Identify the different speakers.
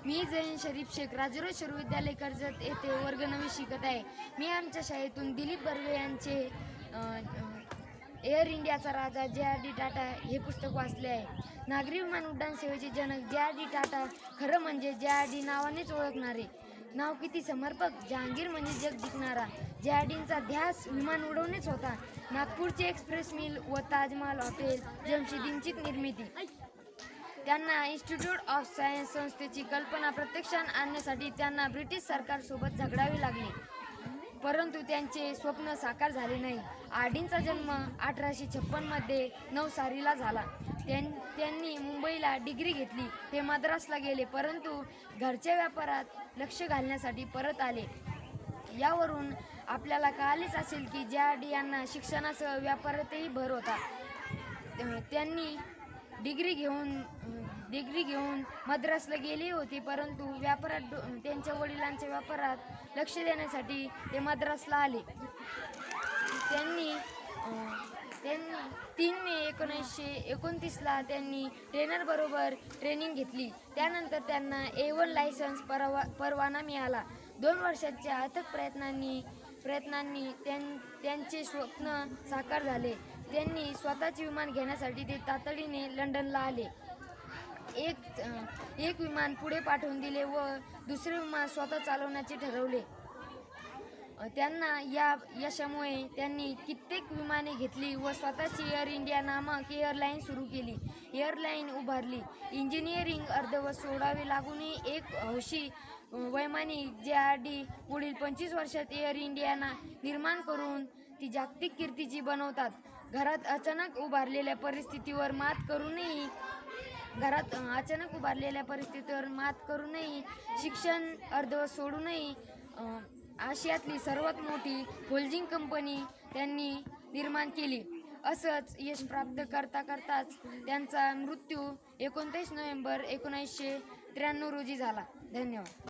Speaker 1: मी जैन शरीफ शेख राजरोज विश्वविद्यालय कर्जत येथे वर्ग 9 शिकत आहे. मी आमच्या शाळेतून दिलीप बर्वे यांचे एअर इंडियाचा राजा जे.आर.डी. टाटा हे पुस्तक वाचले आहे. नागरी विमान उड्डाण सेवेचे जनक जे.आर.डी. टाटा, खरं म्हणजे जे.आर.डी. नावानेच ओळखणारे. नाव किती समर्पक. जहांगीर म्हणजे जग जिंकणारा. जे.आर.डींचा ध्यास विमान उडवणेच होता. नागपूरचे एक्सप्रेस मिल व ताजमहाल हॉटेल जमशेदींची निर्मिती. त्यांना इन्स्टिट्यूट ऑफ सायन्स संस्थेची कल्पना प्रत्यक्षात आणण्यासाठी त्यांना ब्रिटिश सरकारसोबत झगडावे लागले, परंतु त्यांचे स्वप्न साकार झाले नाही. आर.डींचा जन्म 1856 मध्ये नवसारीला झाला. त्यांनी मुंबईला डिग्री घेतली. ते मद्रासला गेले, परंतु घरच्या व्यापारात लक्ष घालण्यासाठी परत आले. यावरून आपल्याला कळालेच असेल की जे.आर.डी. यांना शिक्षणासह व्यापारातही भर होता. त्यांनी डिग्री घेऊन मद्रासला गेली होती, परंतु व्यापारात त्यांच्या वडिलांच्या व्यापारात लक्ष देण्यासाठी ते मद्रासला आले. त्यांनी 3 मे 1929ला त्यांनी ट्रेनरबरोबर ट्रेनिंग घेतली. त्यानंतर त्यांना A1 लायसन्स परवाना मिळाला. 2 वर्षांच्या अथक प्रयत्नांनी त्यांचे स्वप्न साकार झाले. त्यांनी स्वतःचे विमान घेण्यासाठी ते तातडीने लंडनला आले. एक विमान पुढे पाठवून दिले व दुसरे विमान स्वतः चालवण्याचे ठरवले. त्यांना या यशामुळे त्यांनी कित्येक विमाने घेतली व स्वतःची एअर इंडिया नामक एअरलाईन सुरू केली. एअरलाईन उभारली. इंजिनिअरिंग अर्धवट सोडावे लागूनही एक हौशी वैमानिक जे.आर.डी. पुढील 25 वर्षात एअर इंडिया निर्माण करून ती जागतिक कीर्तीची बनवतात. घरात अचानक उभारलेल्या परिस्थितीवर मात करूनही शिक्षण अर्धवट सोडूनही आशियातली सर्वात मोठी होल्डिंग कंपनी त्यांनी निर्माण केली. असंच यश प्राप्त करताच त्यांचा मृत्यू 29 नोव्हेंबर 1993 रोजी झाला. धन्यवाद.